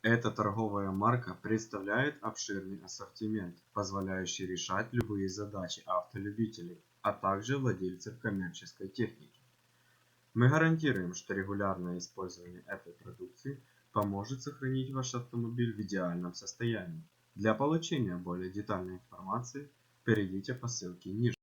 Эта торговая марка представляет обширный ассортимент, позволяющий решать любые задачи автолюбителей, а также владельцев коммерческой техники. Мы гарантируем, что регулярное использование этой продукции поможет сохранить ваш автомобиль в идеальном состоянии. Для получения более детальной информации перейдите по ссылке ниже.